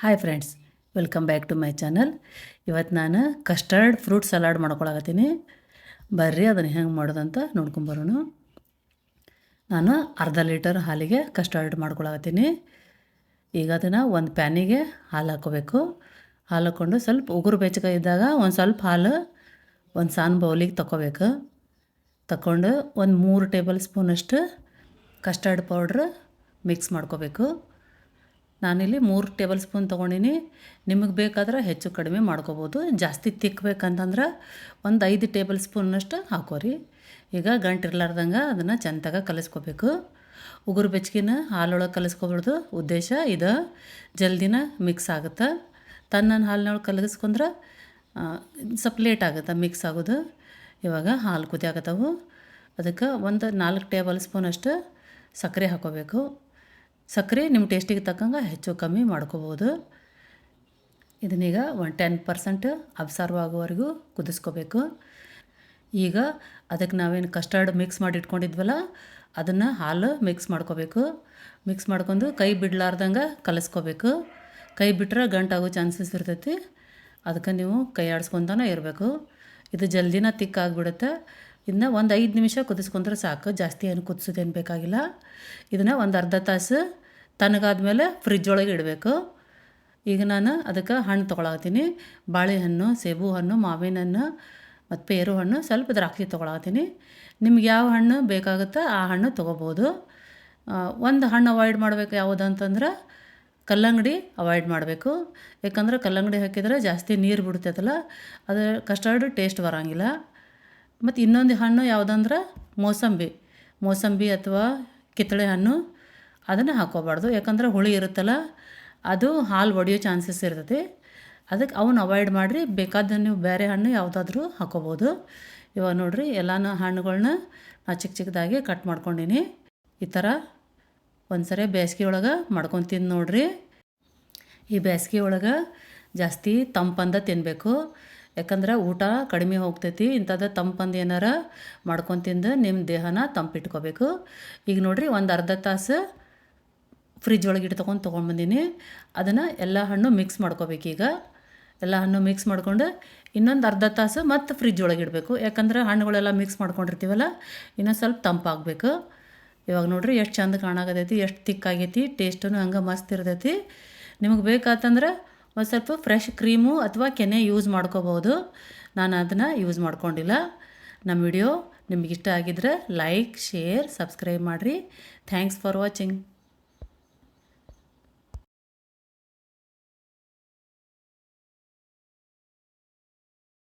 Hi friends, welcome back to my channel. ಇವತ್ತು ನಾನು custard fruit salad ಮಾಡ್ಕೊಳಕತ್ತೀನಿ. ಬರ್ರಿ ಅದನ್ನು ಹೆಂಗೆ ಮಾಡೋದಂತ ನೋಡ್ಕೊಂಬರೋಣ. ನಾನು ಅರ್ಧ ಲೀಟರ್ ಹಾಲಿಗೆ ಕಸ್ಟರ್ಡ್ ಮಾಡ್ಕೊಳಕತ್ತೀನಿ. ಈಗ ಅದನ್ನು ಒಂದು ಪ್ಯಾನಿಗೆ ಹಾಲು ಹಾಕ್ಕೋಬೇಕು. ಹಾಲು ಹಾಕ್ಕೊಂಡು ಸ್ವಲ್ಪ ಉಗುರು ಬೆಚ್ಚಗೆ ಇದ್ದಾಗ ಒಂದು ಸ್ವಲ್ಪ ಹಾಲು ಒಂದು ಸಣ್ಣ ಬೌಲಿಗೆ ತಗೋಬೇಕು. ತಗೊಂಡು ಒಂದು 3 ಟೇಬಲ್ ಸ್ಪೂನಷ್ಟು ಕಸ್ಟರ್ಡ್ ಪೌಡ್ರ್ ಮಿಕ್ಸ್ ಮಾಡ್ಕೋಬೇಕು. ನಾನಿಲ್ಲಿ 3 ಟೇಬಲ್ ಸ್ಪೂನ್ ತೊಗೊಂಡಿನಿ. ನಿಮಗೆ ಬೇಕಾದ್ರೆ ಹೆಚ್ಚು ಕಡಿಮೆ ಮಾಡ್ಕೋಬೋದು. ಜಾಸ್ತಿ ತಿಕ್ಕಬೇಕಂತಂದ್ರೆ ಒಂದು 5 ಟೇಬಲ್ ಸ್ಪೂನಷ್ಟು ಹಾಕೋರಿ. ಈಗ ಗಂಟಿರ್ಲಾರ್ದಂಗೆ ಅದನ್ನು ಚೆಂದಾಗಿ ಕಲಿಸ್ಕೋಬೇಕು. ಉಗುರು ಬೆಚ್ಚಗಿನ ಹಾಲೊಳಗೆ ಕಲಿಸ್ಕೊಬಿಡ್ದು. ಉದ್ದೇಶ ಇದು ಜಲ್ದಿನ ಮಿಕ್ಸ್ ಆಗುತ್ತೆ. ತನ್ನ ಹಾಲಿನೊಳಗೆ ಕಲಗಿಸ್ಕೊಂಡ್ರೆ ಸ್ವಲ್ಪ ಲೇಟ್ ಆಗುತ್ತೆ ಮಿಕ್ಸ್ ಆಗೋದು. ಇವಾಗ ಹಾಲು ಕುದಿಯಾಕತ್ತವು. ಅದಕ್ಕೆ ಒಂದು 4 ಟೇಬಲ್ ಸ್ಪೂನಷ್ಟು ಸಕ್ಕರೆ ಹಾಕೋಬೇಕು. ಸಕ್ಕರೆ ನಿಮ್ಮ ಟೇಸ್ಟಿಗೆ ತಕ್ಕಂಗೆ ಹೆಚ್ಚು ಕಮ್ಮಿ ಮಾಡ್ಕೋಬೋದು. ಇದನ್ನೀಗ ಒಂದು 10% ಅಬ್ಸರ್ವ್ ಆಗೋವರೆಗೂ ಕುದಿಸ್ಕೋಬೇಕು. ಈಗ ಅದಕ್ಕೆ ನಾವೇನು ಕಸ್ಟರ್ಡ್ ಮಿಕ್ಸ್ ಮಾಡಿ ಇಟ್ಕೊಂಡಿದ್ವಲ್ಲ ಅದನ್ನು ಹಾಲು ಮಿಕ್ಸ್ ಮಾಡ್ಕೋಬೇಕು. ಮಿಕ್ಸ್ ಮಾಡ್ಕೊಂಡು ಕೈ ಬಿಡಲಾರ್ದಂಗೆ ಕಲಿಸ್ಕೋಬೇಕು. ಕೈ ಬಿಟ್ಟರೆ ಗಂಟಾಗೋ ಚಾನ್ಸಸ್ ಇರ್ತೈತಿ. ಅದಕ್ಕೆ ನೀವು ಕೈ ಆಡಿಸ್ಕೊತಾನೆ ಇರಬೇಕು. ಇದು ಜಲ್ದಿನ ತಿಕ್ಕಾಗಿಬಿಡುತ್ತೆ. ಇದನ್ನ ಒಂದು 5 ನಿಮಿಷ ಕುದಿಸ್ಕೊಂಡ್ರೆ ಸಾಕು. ಜಾಸ್ತಿ ಏನು ಕುದಿಸೋದೇನು ಬೇಕಾಗಿಲ್ಲ. ಇದನ್ನು ಒಂದು ಅರ್ಧ ತಾಸು ತಣ್ಣಗಾದ್ಮೇಲೆ ಫ್ರಿಜ್ ಒಳಗೆ ಇಡಬೇಕು. ಈಗ ನಾನು ಅದಕ್ಕೆ ಹಣ್ಣು ತೊಗೊಳತ್ತೀನಿ. ಬಾಳೆಹಣ್ಣು, ಸೇಬು ಹಣ್ಣು, ಮಾವಿನ ಹಣ್ಣು ಮತ್ತು ಪೇರು ಹಣ್ಣು, ಸ್ವಲ್ಪ ದ್ರಾಕ್ಷಿ ತೊಗೊಳತ್ತೀನಿ. ನಿಮ್ಗೆ ಯಾವ ಹಣ್ಣು ಬೇಕಾಗುತ್ತೋ ಆ ಹಣ್ಣು ತೊಗೋಬೋದು. ಒಂದು ಹಣ್ಣು ಅವಾಯ್ಡ್ ಮಾಡಬೇಕು ಯಾವುದಂತಂದ್ರೆ ಕಲ್ಲಂಗಡಿ ಅವಾಯ್ಡ್ ಮಾಡಬೇಕು. ಯಾಕಂದ್ರೆ ಕಲ್ಲಂಗಡಿ ಹಾಕಿದರೆ ಜಾಸ್ತಿ ನೀರು ಬಿಡ್ತೈತಲ್ಲ, ಅದು ಕಸ್ಟರ್ಡ್ ಟೇಸ್ಟ್ ಬರೋಂಗಿಲ್ಲ. ಮತ್ತು ಇನ್ನೊಂದು ಹಣ್ಣು ಯಾವುದಂದ್ರೆ ಮೋಸಂಬಿ ಅಥವಾ ಕಿತ್ತಳೆ ಹಣ್ಣು, ಅದನ್ನು ಹಾಕ್ಕೋಬಾರ್ದು. ಯಾಕಂದ್ರೆ ಹುಳಿ ಇರುತ್ತಲ್ಲ, ಅದು ಹಾಲು ಒಡೆಯೋ ಚಾನ್ಸಸ್ ಇರ್ತೈತಿ. ಅದಕ್ಕೆ ಅವನ್ನ ಅವಾಯ್ಡ್ ಮಾಡಿರಿ. ಬೇಕಾದ ನೀವು ಬೇರೆ ಹಣ್ಣು ಯಾವುದಾದ್ರೂ ಹಾಕ್ಕೋಬೋದು. ಇವಾಗ ನೋಡಿರಿ, ಎಲ್ಲನೂ ಹಣ್ಣುಗಳ್ನ ನಾನು ಚಿಕ್ಕ ಚಿಕ್ಕದಾಗಿ ಕಟ್ ಮಾಡ್ಕೊಂಡೀನಿ. ಈ ಥರ ಒಂದು ಸರಿ ಬೇಸಿಗೆ ಒಳಗೆ ಮಾಡ್ಕೊಂಡು ತಿಂದು ನೋಡಿರಿ. ಈ ಬೇಸಿಗೆ ಒಳಗೆ ಜಾಸ್ತಿ ತಂಪಂದ ತಿನ್ನಬೇಕು. ಯಾಕಂದ್ರೆ ಊಟ ಕಡಿಮೆ ಹೋಗ್ತೈತಿ. ಇಂಥದ್ದು ತಂಪಂದು ಏನಾರ ಮಾಡ್ಕೊಂಡು ತಿಂದು ನಿಮ್ಮ ದೇಹನ ತಂಪಿಟ್ಕೋಬೇಕು. ಈಗ ನೋಡಿರಿ, ಒಂದು ಅರ್ಧ ತಾಸು ಫ್ರಿಜ್ ಒಳಗೆ ಇಟ್ಟು ತೊಗೊಂಡ್ಬಂದೀನಿ. ಅದನ್ನು ಎಲ್ಲ ಹಣ್ಣು ಮಿಕ್ಸ್ ಮಾಡ್ಕೋಬೇಕೀಗ. ಎಲ್ಲ ಹಣ್ಣು ಮಿಕ್ಸ್ ಮಾಡ್ಕೊಂಡು ಇನ್ನೊಂದು ಅರ್ಧ ತಾಸು ಮತ್ತು ಫ್ರಿಜ್ ಒಳಗೆ ಇಡಬೇಕು. ಯಾಕಂದ್ರೆ ಹಣ್ಣುಗಳೆಲ್ಲ ಮಿಕ್ಸ್ ಮಾಡ್ಕೊಂಡಿರ್ತೀವಲ್ಲ, ಇನ್ನೊಂದು ಸ್ವಲ್ಪ ತಂಪಾಗಬೇಕು. ಇವಾಗ ನೋಡಿರಿ ಎಷ್ಟು ಚಂದ ಕಾಣಾಕತೈತಿ, ಎಷ್ಟು ತಿಕ್ಕಾಗೈತಿ. ಟೇಸ್ಟೂ ಹಂಗೆ ಮಸ್ತ್ ಇರ್ತೈತಿ. ನಿಮಗೆ ಬೇಕಾತಂದ್ರೆ ಒಂದು ಸ್ವಲ್ಪ ಫ್ರೆಶ್ ಕ್ರೀಮು ಅಥವಾ ಕೆನೆ ಯೂಸ್ ಮಾಡ್ಕೋಬೋದು. ನಾನು ಅದನ್ನು ಯೂಸ್ ಮಾಡ್ಕೊಂಡಿಲ್ಲ. ನಮ್ಮ ವಿಡಿಯೋ ನಿಮಗಿಷ್ಟ ಆಗಿದ್ರೆ ಲೈಕ್, ಶೇರ್, ಸಬ್ಸ್ಕ್ರೈಬ್ ಮಾಡಿರಿ. Thanks for watching.